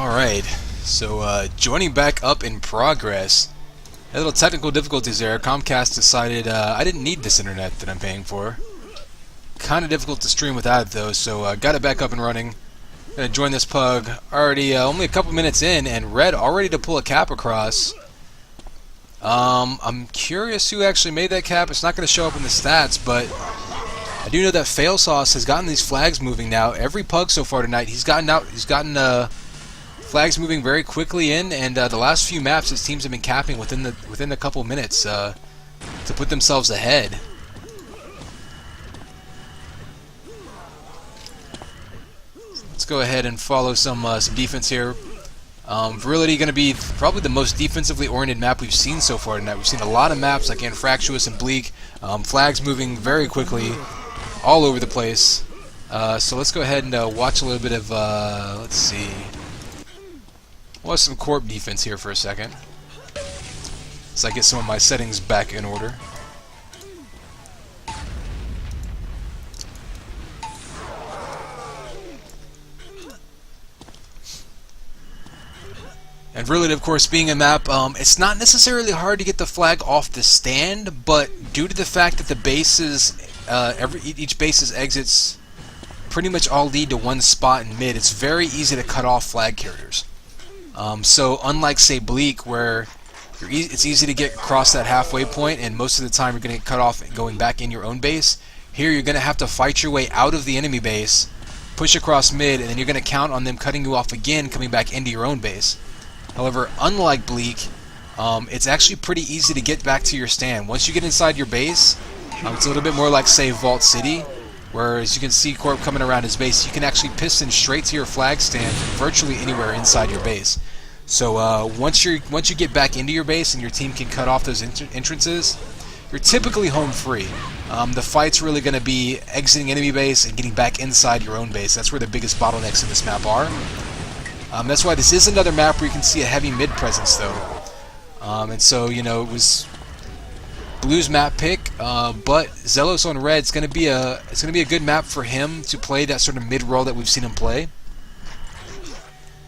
Alright, so joining back up in progress. A little technical difficulties there. Comcast decided I didn't need this internet that I'm paying for. Kind of difficult to stream without it though, so got it back up and running. Gonna join this pug. Already only a couple minutes in, and Red already to pull a cap across. I'm curious who actually made that cap. It's not going to show up in the stats, but I do know that Failsauce has gotten these flags moving now. Every pug so far tonight, he's gotten flags moving very quickly in, and the last few maps his teams have been capping within a couple minutes to put themselves ahead. Let's go ahead and follow some defense here. Virility going to be probably the most defensively oriented map we've seen so far tonight. We've seen a lot of maps like Anfractuous and Bleak, flags moving very quickly all over the place. So let's go ahead and watch a little bit of, let's see. Watch some Corp defense here for a second, so I get some of my settings back in order. And Virility, of course, being a map, it's not necessarily hard to get the flag off the stand, but due to the fact that the bases, each base's exits pretty much all lead to one spot in mid, it's very easy to cut off flag carriers. So unlike, say, Bleak, where it's easy to get across that halfway point, and most of the time you're going to get cut off going back in your own base, here you're going to have to fight your way out of the enemy base, push across mid, and then you're going to count on them cutting you off again, coming back into your own base. However, unlike Bleak, it's actually pretty easy to get back to your stand. Once you get inside your base, it's a little bit more like, say, Vault City, where, as you can see Corp coming around his base, you can actually piston straight to your flag stand virtually anywhere inside your base. So once you get back into your base and your team can cut off those entrances, you're typically home free. The fight's really going to be exiting enemy base and getting back inside your own base. That's where the biggest bottlenecks in this map are. That's why this is another map where you can see a heavy mid presence, though. And so, you know, it was Blue's map pick, but Xellos on Red is going to be a good map for him to play that sort of mid role that we've seen him play.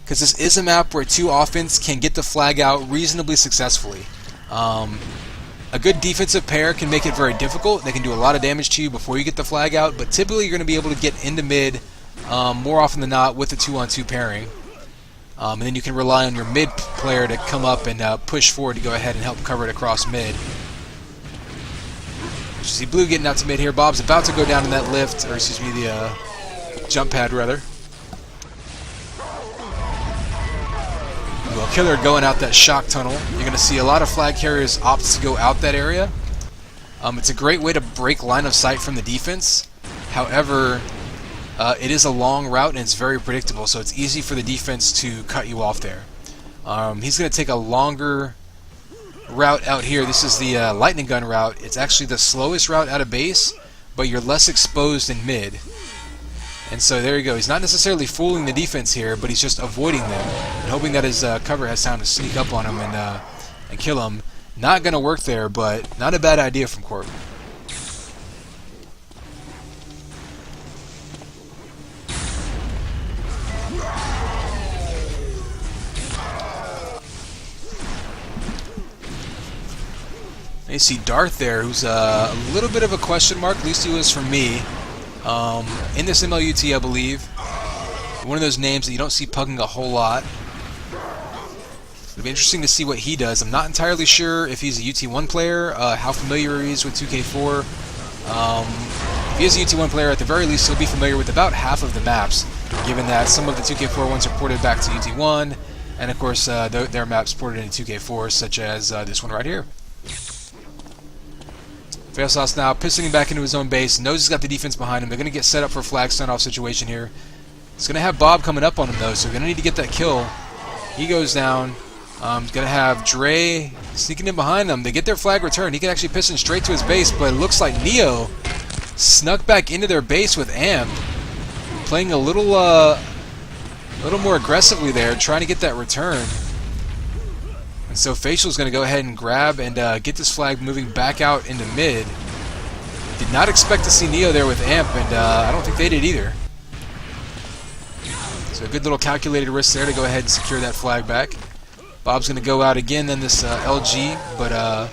Because this is a map where two offense can get the flag out reasonably successfully. A good defensive pair can make it very difficult. They can do a lot of damage to you before you get the flag out, but typically you're going to be able to get into mid more often than not with the 2-on-2 pairing. And then you can rely on your mid player to come up and push forward to go ahead and help cover it across mid. You see Blue getting out to mid here. Bob's about to go down in that lift, or excuse me, the jump pad rather. Well, Killer going out that shock tunnel. You're going to see a lot of flag carriers opt to go out that area. It's a great way to break line of sight from the defense. However, it is a long route and it's very predictable, so it's easy for the defense to cut you off there. He's going to take a longer route out here. This is the lightning gun route. It's actually the slowest route out of base, but you're less exposed in mid. And so there you go. He's not necessarily fooling the defense here, but he's just avoiding them and hoping that his cover has time to sneak up on him and kill him. Not going to work there, but not a bad idea from Corp. You see Darth there, who's a little bit of a question mark, at least he was for me. In this MLUT, I believe. One of those names that you don't see pugging a whole lot. It'll be interesting to see what he does. I'm not entirely sure if he's a UT1 player, how familiar he is with 2K4. If he is a UT1 player, at the very least, he'll be familiar with about half of the maps, given that some of the 2K4 ones are ported back to UT1, and of course, their maps ported into 2K4, such as this one right here. Failsauce now pistoling back into his own base, knows he's got the defense behind him. They're going to get set up for a flag standoff situation here. He's going to have Bob coming up on him, though, so they're going to need to get that kill. He goes down. He's going to have Dray sneaking in behind them. They get their flag returned. He can actually piston straight to his base, but it looks like Neo snuck back into their base with Amp, playing a little more aggressively there, trying to get that return. And so Facial's going to go ahead and grab and get this flag moving back out into mid. Did not expect to see Neo there with Amp, and I don't think they did either. So a good little calculated risk there to go ahead and secure that flag back. Bob's going to go out again, then this LG, but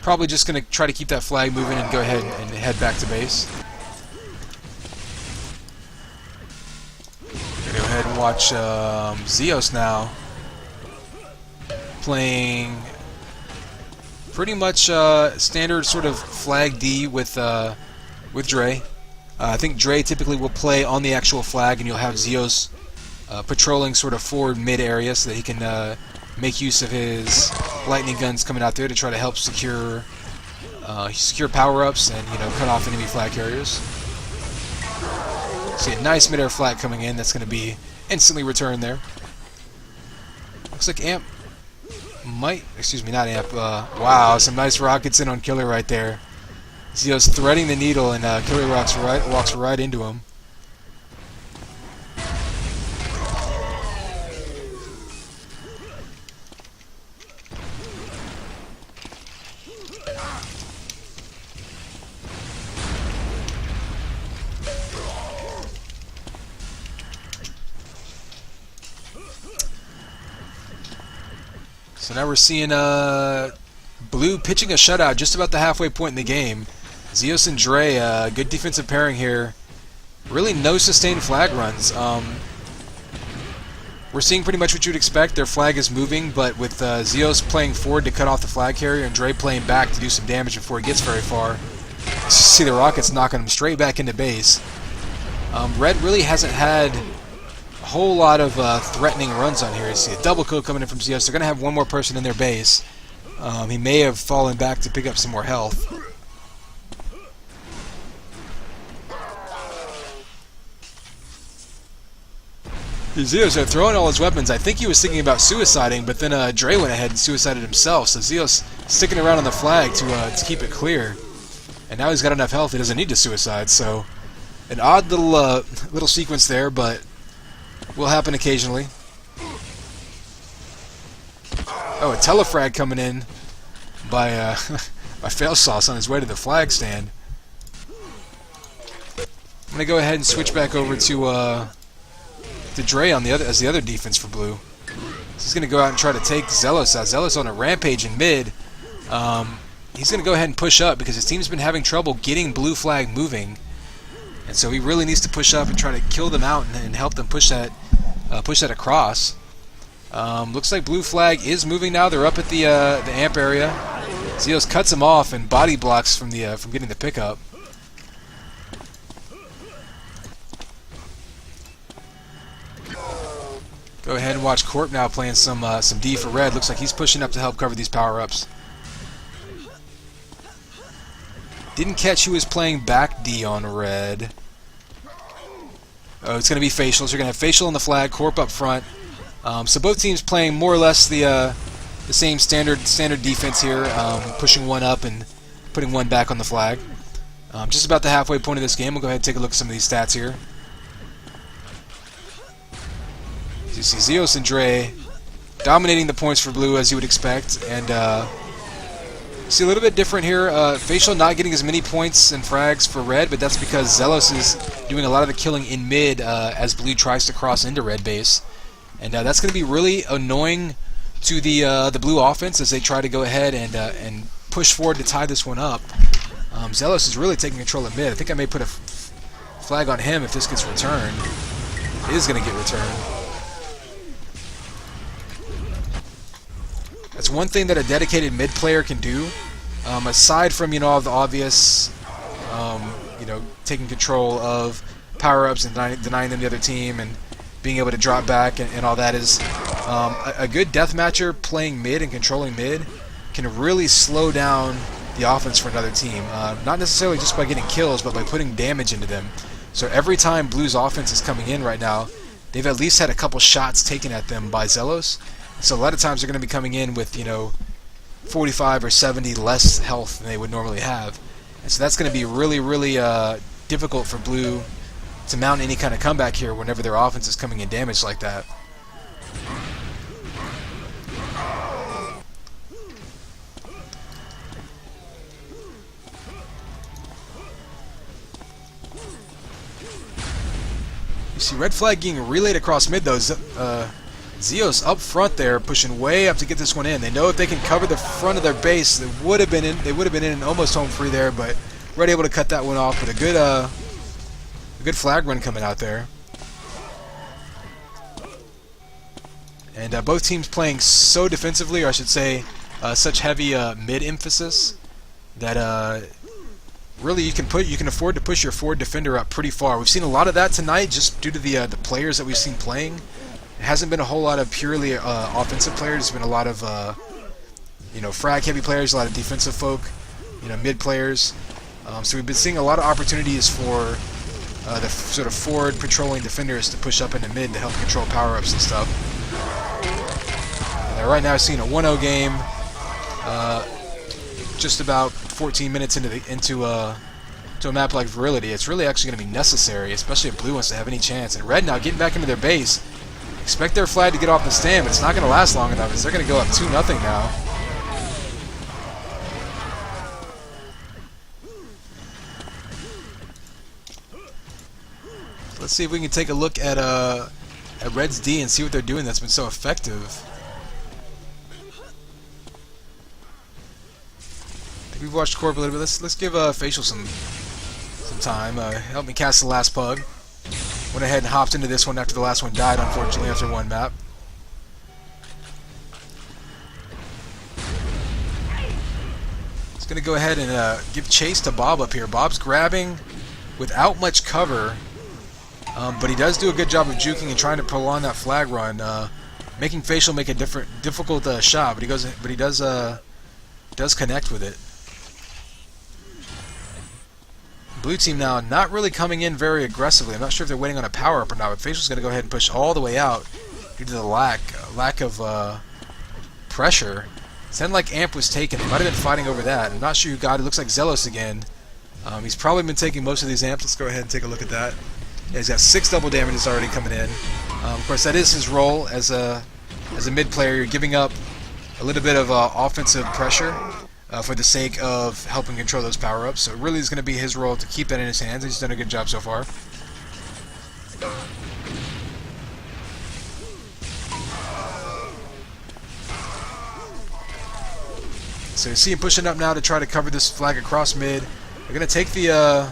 probably just going to try to keep that flag moving and go ahead and head back to base. Go ahead and watch Xios now playing pretty much standard sort of flag D with Dray. I think Dray typically will play on the actual flag, and you'll have Xios patrolling sort of forward mid area so that he can make use of his lightning guns coming out there to try to help secure power-ups and cut off enemy flag carriers. See a nice mid-air flag coming in that's going to be instantly returned there. Looks like Amp might, excuse me, not Amp. Wow, some nice rockets in on Killer right there. Xios threading the needle, and Killer walks right into him. So now we're seeing Blue pitching a shutout just about the halfway point in the game. Xios and Dray, good defensive pairing here. Really no sustained flag runs. We're seeing pretty much what you'd expect. Their flag is moving, but with Xios playing forward to cut off the flag carrier and Dray playing back to do some damage before he gets very far. You see the rockets knocking him straight back into base. Red really hasn't had a whole lot of threatening runs on here. You see a double kill coming in from Xios. They're going to have one more person in their base. He may have fallen back to pick up some more health. Xios are throwing all his weapons. I think he was thinking about suiciding, but then Dray went ahead and suicided himself. So Xios sticking around on the flag to keep it clear. And now he's got enough health, he doesn't need to suicide. So an odd little sequence there, but will happen occasionally. Oh, a telefrag coming in by by Failsauce on his way to the flag stand. I'm gonna go ahead and switch back over to Dray on as the other defense for Blue. He's gonna go out and try to take Xellos out. Xellos on a rampage in mid. He's gonna go ahead and push up because his team's been having trouble getting Blue flag moving, and so he really needs to push up and try to kill them out and help them push that across. Looks like Blue flag is moving now. They're up at the amp area. Xios cuts him off and body blocks from getting the pickup. Go ahead and watch Corp now playing some D for Red. Looks like he's pushing up to help cover these power-ups. Didn't catch who was playing back D on Red. Oh, it's going to be Facials. You're going to have Facial on the flag, Corp up front. So both teams playing more or less the same standard defense here, pushing one up and putting one back on the flag. Just about the halfway point of this game. We'll go ahead and take a look at some of these stats here. You see Xios and Dray dominating the points for Blue as you would expect, and see a little bit different here. Facial not getting as many points and frags for Red, but that's because Xellos is doing a lot of the killing in mid as Blue tries to cross into Red base, and that's going to be really annoying to the Blue offense as they try to go ahead and push forward to tie this one up. Xellos is really taking control of mid. I think I may put a flag on him if this gets returned. It is going to get returned. That's one thing that a dedicated mid player can do, aside from all the obvious, taking control of power-ups and denying them the other team and being able to drop back and all that is a good deathmatcher playing mid and controlling mid can really slow down the offense for another team. Not necessarily just by getting kills, but by putting damage into them. So every time Blue's offense is coming in right now, they've at least had a couple shots taken at them by Xellos. So a lot of times they're going to be coming in with 45 or 70 less health than they would normally have, and so that's going to be really, really difficult for Blue to mount any kind of comeback here whenever their offense is coming in damaged like that. You see red flag getting relayed across mid though. Xios up front there, pushing way up to get this one in. They know if they can cover the front of their base, they would have been in. They would have been in and almost home free there, but Red able to cut that one off. But a good flag run coming out there. And both teams playing so defensively, or I should say, such heavy mid emphasis that really you can afford to push your forward defender up pretty far. We've seen a lot of that tonight, just due to the players that we've seen playing. It hasn't been a whole lot of purely offensive players. It's been a lot of frag heavy players, a lot of defensive folk, mid players. So we've been seeing a lot of opportunities for the sort of forward patrolling defenders to push up into mid to help control power-ups and stuff. Right now, seeing a 1-0 game, just about 14 minutes into a map like Virility. It's really actually going to be necessary, especially if Blue wants to have any chance. And Red now getting back into their base. Expect their flag to get off the stand, but it's not going to last long enough, as they're going to go up 2-0 now. Let's see if we can take a look at Red's D and see what they're doing that's been so effective. I think we've watched Corp a little bit. Let's give Facial some time. Help me cast the last pug. Went ahead and hopped into this one after the last one died, unfortunately, after one map. It's going to go ahead and give chase to Bob up here. Bob's grabbing without much cover. But he does do a good job of juking and trying to prolong that flag run, making Facial make a difficult shot. But he does connect with it. Blue team now not really coming in very aggressively. I'm not sure if they're waiting on a power up or not. But Facial's going to go ahead and push all the way out due to the lack of pressure. It sounded like Amp was taken. They might have been fighting over that. I'm not sure who got it. It looks like Xellos again. He's probably been taking most of these amps. Let's go ahead and take a look at that. Yeah, he's got 6 double damages already coming in. Of course, that is his role as a mid player. You're giving up a little bit of offensive pressure for the sake of helping control those power-ups. So it really is going to be his role to keep that in his hands. He's done a good job so far. So you see him pushing up now to try to cover this flag across mid. They're going to take the...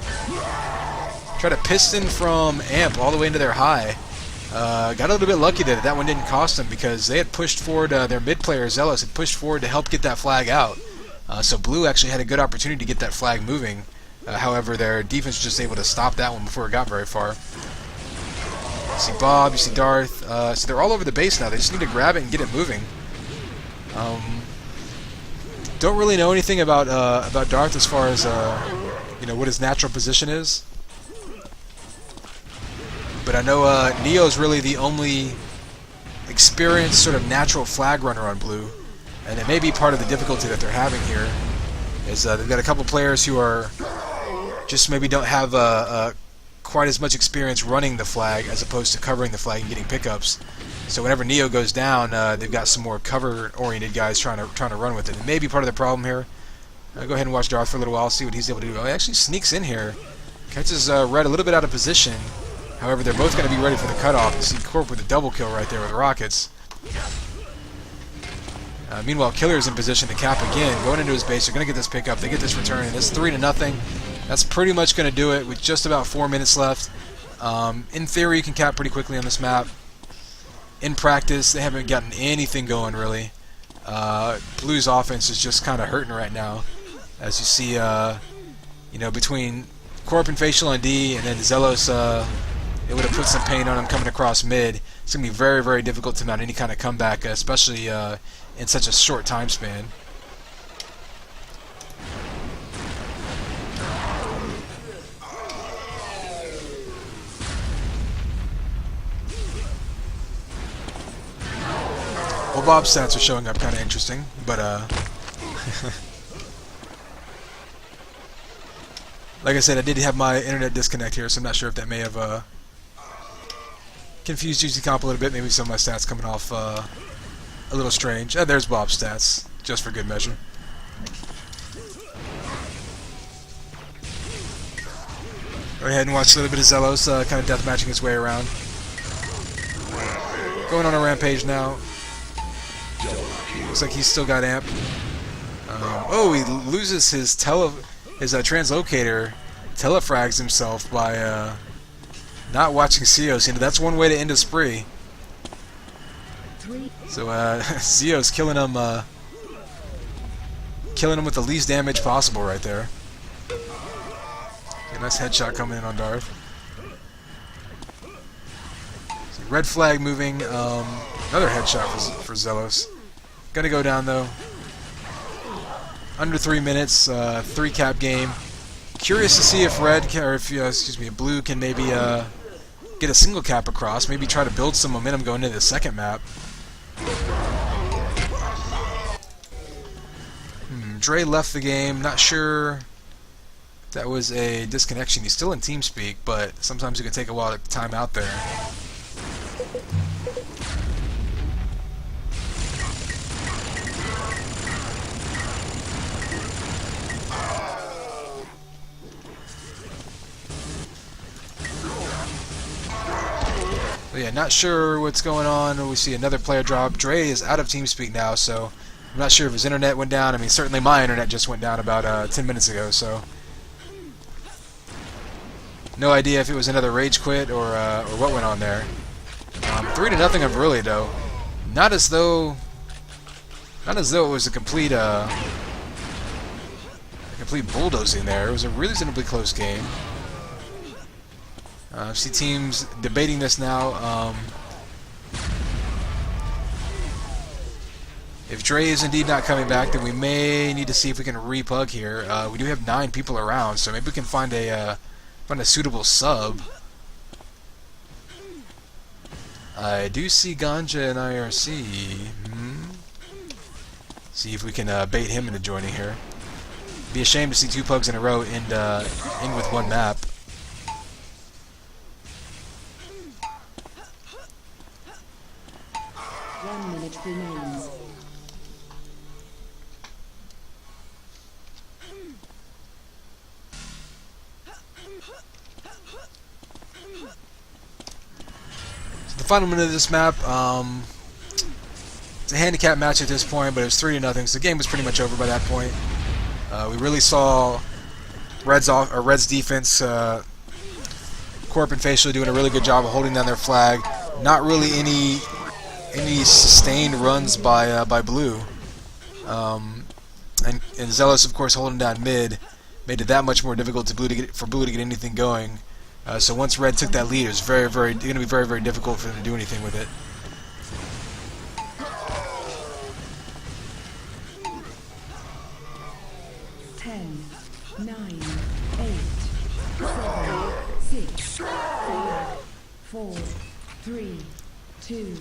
try to piston from Amp all the way into their high. Got a little bit lucky that one didn't cost them, because they had pushed forward, their mid player Xellos had pushed forward to help get that flag out. So Blue actually had a good opportunity to get that flag moving. However, their defense was just able to stop that one before it got very far. You see Bob, you see Darth. So they're all over the base now. They just need to grab it and get it moving. Don't really know anything about Darth as far as what his natural position is. But I know Neo's really the only experienced sort of natural flag runner on Blue, and it may be part of the difficulty that they're having here. Is they've got a couple players who are just maybe don't have quite as much experience running the flag as opposed to covering the flag and getting pickups. So whenever Neo goes down, they've got some more cover-oriented guys trying to run with it. It may be part of the problem here. I'll go ahead and watch Darth for a little while, see what he's able to do. Oh, he actually sneaks in here, catches Red a little bit out of position. However, they're both going to be ready for the cutoff. You see Corp with a double kill right there with rockets. Meanwhile, Killer's in position to cap again, going into his base. They're going to get this pickup. They get this return, and it's 3-0. That's pretty much going to do it with just about 4 minutes left. In theory, you can cap pretty quickly on this map. In practice, they haven't gotten anything going, really. Blue's offense is just kind of hurting right now. As you see, between Corp and Facial on D, and then Xellos, it would have put some pain on him coming across mid. It's going to be very, very difficult to mount any kind of comeback, especially in such a short time span. Well, Bob's stats are showing up kind of interesting, but like I said, I did have my internet disconnect here, so I'm not sure if that may have confused GC Comp a little bit. Maybe some of my stats coming off a little strange. There's Bob's stats, just for good measure. Go ahead and watch a little bit of Xellos kind of death matching his way around. Going on a rampage now. Looks like he's still got amp. Oh, he loses his translocator. Telefrags himself by not watching Xios. You know, that's one way to end a spree. So Xios killing him with the least damage possible right there. Okay, nice headshot coming in on Darth. So red flag moving. Another headshot for Xellos. Gonna go down though. Under 3 minutes. 3-cap game. Curious to see if blue can maybe get a single cap across. Maybe try to build some momentum going into the second map. Dray left the game. Not sure if that was a disconnection. He's still in TeamSpeak, but sometimes it can take a while to time out there. But yeah, not sure what's going on. We see another player drop. Dray is out of TeamSpeak now, so I'm not sure if his internet went down. I mean, certainly my internet just went down about 10 minutes ago, so no idea if it was another rage quit or what went on there. 3-0 of Virility though. Not as though it was a complete bulldozing there. It was a reasonably close game. I see teams debating this now. If Dray is indeed not coming back, then we may need to see if we can re-pug here. We do have 9 people around, so maybe we can find a suitable sub. I do see Ganja and IRC. See if we can bait him into joining here. Be a shame to see 2 pugs in a row end with 1 map. Remains. So the final minute of this map, it's a handicap match at this point, but it was 3-0, so the game was pretty much over by that point. We really saw Red's defense, Corp and Failsauce doing a really good job of holding down their flag. Not really any sustained runs by blue, and Xellos of course holding down mid made it that much more difficult for blue to get anything going. So once red took that lead, it was going to be very difficult for them to do anything with it. Ten, 9, 8, 7, 6, 5, 4, 3, 2,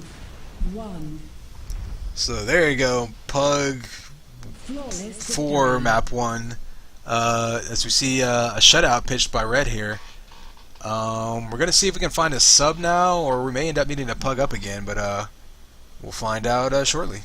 1. So there you go, Pug 4 map 1. As we see a shutout pitched by red here. We're going to see if we can find a sub now, or we may end up needing to pug up again, but we'll find out shortly.